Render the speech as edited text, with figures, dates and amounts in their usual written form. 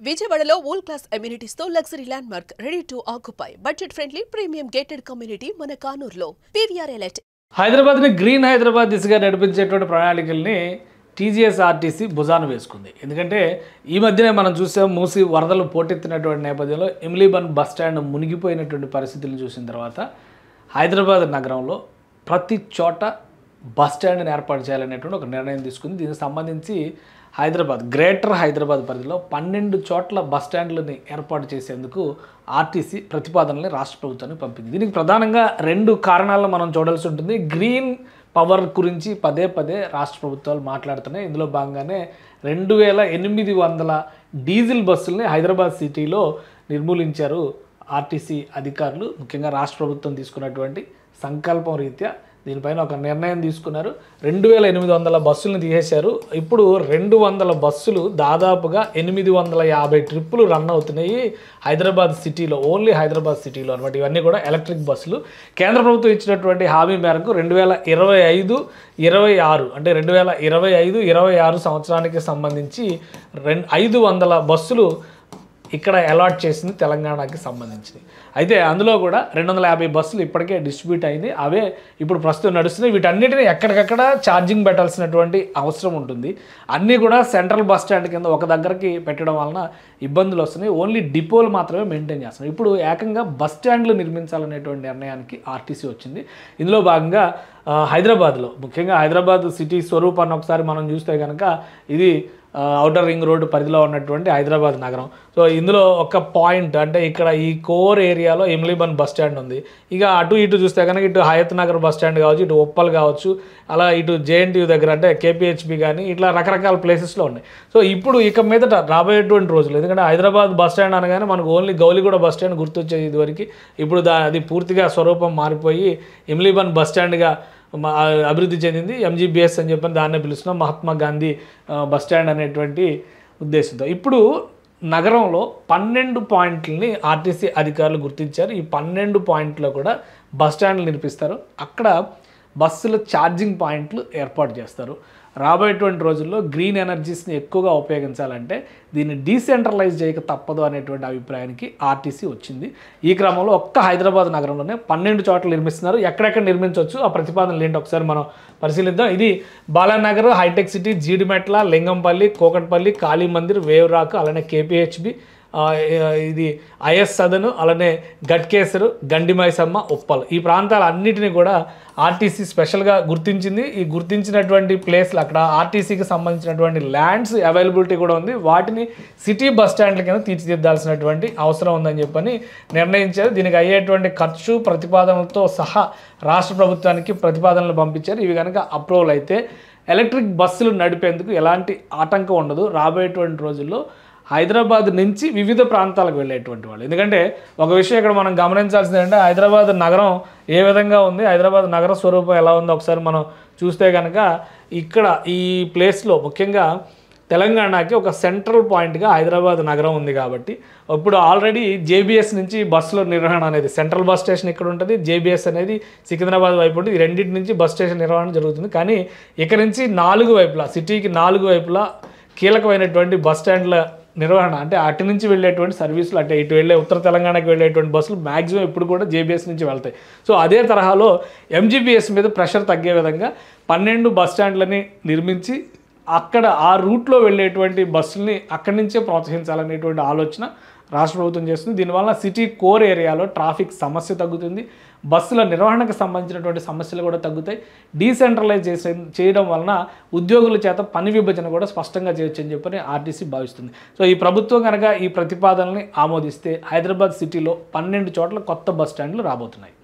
విజయవాడలో world class amenities తో luxury land mark ready to occupy budget friendly premium gated community మన కానూరులో PVR elite. Hyderabad ని green Hyderabad దిశగా నడిపించేటువంటి ప్రణాళికల్ని TGSRTC భుజాన వేసుకుంది. ఎందుకంటే ఈ మధ్యనే మనం చూసాం, మూసి వరదలు పోటెత్తినటువంటి నేపథ్యంలో ఎమ్లీబన్ బస్ స్టాండ్ మునిగిపోయినటువంటి పరిస్థితులను చూసిన తర్వాత హైదరాబాద్ నగరంలో ప్రతి చోట బస్ స్టాండ్ని ఏర్పాటు చేయాలనేటువంటి ఒక నిర్ణయం తీసుకుంది. దీనికి సంబంధించి గ్రేటర్ హైదరాబాద్ పరిధిలో 12 చోట్ల బస్ స్టాండ్లని ఏర్పాటు చేసేందుకు ఆర్టీసీ ప్రతిపాదనల్ని రాష్ట్ర ప్రభుత్వానికి పంపింది. దీనికి ప్రధానంగా 2 కారణాలను మనం చూడాల్సి ఉంటుంది. గ్రీన్ పవర్ గురించి పదే పదే రాష్ట్ర ప్రభుత్వాలు మాట్లాడుతున్నాయి. ఇందులో భాగంగానే 2800 డీజిల్ బస్సుల్ని హైదరాబాద్ సిటీలో నిర్మూలించారు ఆర్టీసీ అధికారులు. ముఖ్యంగా రాష్ట్ర ప్రభుత్వం తీసుకున్నటువంటి సంకల్పం రీత్యా దీనిపైన ఒక నిర్ణయం తీసుకున్నారు. 2800 బస్సులను తీసేశారు. ఇప్పుడు 200 బస్సులు దాదాపుగా 850 ట్రిప్పులు రన్ అవుతున్నాయి హైదరాబాద్ సిటీలో, ఓన్లీ హైదరాబాద్ సిటీలో అనమాట. ఇవన్నీ కూడా ఎలక్ట్రిక్ బస్సులు. కేంద్ర ప్రభుత్వం ఇచ్చినటువంటి హామీ మేరకు 2025-26 అంటే 2025-26 సంవత్సరానికి సంబంధించి 500 బస్సులు ఇక్కడ అలాట్ చేసింది తెలంగాణకి సంబంధించి. అయితే అందులో కూడా 250 బస్సులు ఇప్పటికే డిస్ట్రిబ్యూట్ అయింది. అవే ఇప్పుడు ప్రస్తుతం నడుస్తున్నాయి. వీటన్నిటిని ఎక్కడికక్కడ ఛార్జింగ్ పెట్టాల్సినటువంటి అవసరం ఉంటుంది. అన్నీ కూడా సెంట్రల్ బస్ స్టాండ్ కింద ఒక దగ్గరికి పెట్టడం వలన ఇబ్బందులు వస్తున్నాయి. ఓన్లీ డిపోలు మాత్రమే మెయింటైన్ చేస్తున్నాయి. ఇప్పుడు ఏకంగా బస్ స్టాండ్లు నిర్మించాలనేటువంటి నిర్ణయానికి ఆర్టీసీ వచ్చింది. ఇందులో భాగంగా హైదరాబాద్లో, ముఖ్యంగా హైదరాబాద్ సిటీ స్వరూపాన్ని ఒకసారి మనం చూస్తే కనుక ఇది ఔటర్ రింగ్ రోడ్డు పరిధిలో ఉన్నటువంటి హైదరాబాద్ నగరం. సో ఇందులో ఒక పాయింట్ అంటే ఇక్కడ ఈ కోర్ ఏరియాలో ఎమ్లీబన్ బస్ స్టాండ్ ఉంది. ఇక అటు ఇటు చూస్తే కనుక ఇటు హయత్ నగర్ బస్ స్టాండ్ కావచ్చు, ఇటు ఉప్పల్ కావచ్చు, అలా ఇటు జేఎన్టీయూ దగ్గర అంటే కేపీహెచ్బి కానీ ఇట్లా రకరకాల ప్లేసెస్లో ఉన్నాయి. సో ఇప్పుడు ఇక మీదట రాబోయేటువంటి రోజులు, ఎందుకంటే హైదరాబాద్ బస్ స్టాండ్ అనగానే మనకు ఓన్లీ గౌలిగూడ బస్ స్టాండ్ గుర్తొచ్చేది ఇదివరకు. ఇప్పుడు అది పూర్తిగా స్వరూపం మారిపోయి ఎమ్లీబన్ బస్ స్టాండ్గా అభివృద్ధి చెందింది. ఎంజీబీఎస్ అని చెప్పని దాన్నే పిలుస్తున్నాం, మహాత్మా గాంధీ బస్ స్టాండ్ అనేటువంటి ఉద్దేశంతో. ఇప్పుడు నగరంలో 12 పాయింట్లని ఆర్టీసీ అధికారులు గుర్తించారు. ఈ 12 పాయింట్లో కూడా బస్ స్టాండ్లు నిర్మిస్తారు. అక్కడ బస్సుల ఛార్జింగ్ పాయింట్లు ఏర్పాటు చేస్తారు. రాబోయేటువంటి రోజుల్లో గ్రీన్ ఎనర్జీస్ని ఎక్కువగా ఉపయోగించాలంటే దీన్ని డీసెంట్రలైజ్ చేయక తప్పదు అనేటువంటి అభిప్రాయానికి ఆర్టీసీ వచ్చింది. ఈ క్రమంలో ఒక్క హైదరాబాద్ నగరంలోనే 12 చోట్ల నిర్మిస్తున్నారు. ఎక్కడెక్కడ నిర్మించవచ్చు, ఆ ప్రతిపాదనలు ఏంటి ఒకసారి మనం పరిశీలిద్దాం. ఇది Balanagar, Hitec City, Jeedimetla, Lingampally, Kukatpally, Kalimandir, Waverock, అలానే కేపీహెచ్బి, ఇది ఐఎస్ సదను, అలానే గట్కేసరు, గండిమైసమ్మ, ఉప్పల్, ఈ ప్రాంతాలన్నిటిని కూడా ఆర్టీసీ స్పెషల్గా గుర్తించింది. ఈ గుర్తించినటువంటి ప్లేస్లు అక్కడ ఆర్టీసీకి సంబంధించినటువంటి ల్యాండ్స్ అవైలబిలిటీ కూడా ఉంది. వాటిని సిటీ బస్ స్టాండ్ల కింద తీర్చిదిద్దాల్సినటువంటి అవసరం ఉందని చెప్పని నిర్ణయించారు. దీనికి అయ్యేటువంటి ఖర్చు ప్రతిపాదనలతో సహా రాష్ట్ర ప్రభుత్వానికి ప్రతిపాదనలు పంపించారు. ఇవి కనుక అప్రూవల్ అయితే ఎలక్ట్రిక్ బస్సులు నడిపేందుకు ఎలాంటి ఆటంకం ఉండదు. రాబోయేటువంటి రోజుల్లో హైదరాబాద్ నుంచి వివిధ ప్రాంతాలకు వెళ్ళేటువంటి వాళ్ళు, ఎందుకంటే ఒక విషయం ఇక్కడ మనం గమనించాల్సింది ఏంటంటే హైదరాబాద్ నగరం ఏ విధంగా ఉంది, హైదరాబాద్ నగర స్వరూపం ఎలా ఉందో ఒకసారి మనం చూస్తే కనుక ఇక్కడ ఈ ప్లేస్లో ముఖ్యంగా తెలంగాణకి ఒక సెంట్రల్ పాయింట్గా హైదరాబాద్ నగరం ఉంది. కాబట్టి ఇప్పుడు ఆల్రెడీ జేబీఎస్ నుంచి బస్సుల నిర్వహణ అనేది, సెంట్రల్ బస్ స్టేషన్ ఇక్కడ ఉంటుంది, జేబీఎస్ అనేది సికింద్రాబాద్ వైపు ఉంటుంది. ఈ రెండింటి నుంచి బస్ స్టేషన్ నిర్వహణ జరుగుతుంది. కానీ ఇక్కడ నుంచి 4 వైపులా, సిటీకి 4 వైపులా కీలకమైనటువంటి బస్ స్టాండ్ల నిర్వహణ, అంటే అటు నుంచి వెళ్ళేటువంటి సర్వీసులు, అంటే ఇటు వెళ్ళే ఉత్తర తెలంగాణకి వెళ్ళేటువంటి బస్సులు మ్యాక్సిమం ఇప్పుడు కూడా జేబీఎస్ నుంచి వెళ్తాయి. సో అదే తరహాలో ఎంజీబీఎస్ మీద ప్రెషర్ తగ్గే విధంగా 12 బస్ స్టాండ్లని నిర్మించి అక్కడ ఆ రూట్లో వెళ్ళేటువంటి బస్సుల్ని అక్కడి నుంచే ప్రోత్సహించాలనేటువంటి ఆలోచన రాష్ట్ర ప్రభుత్వం చేస్తుంది. దీనివల్ల సిటీ కోర్ ఏరియాలో ట్రాఫిక్ సమస్య తగ్గుతుంది, బస్సుల నిర్వహణకు సంబంధించినటువంటి సమస్యలు కూడా తగ్గుతాయి. డీసెంట్రలైజ్ చేయడం వలన ఉద్యోగుల చేత పని విభజన కూడా స్పష్టంగా చేయొచ్చు అని చెప్పని ఆర్టీసీ భావిస్తుంది. సో ఈ ప్రభుత్వం కనుక ఈ ప్రతిపాదనని ఆమోదిస్తే హైదరాబాద్ సిటీలో 12 చోట్ల కొత్త బస్ స్టాండ్లు రాబోతున్నాయి.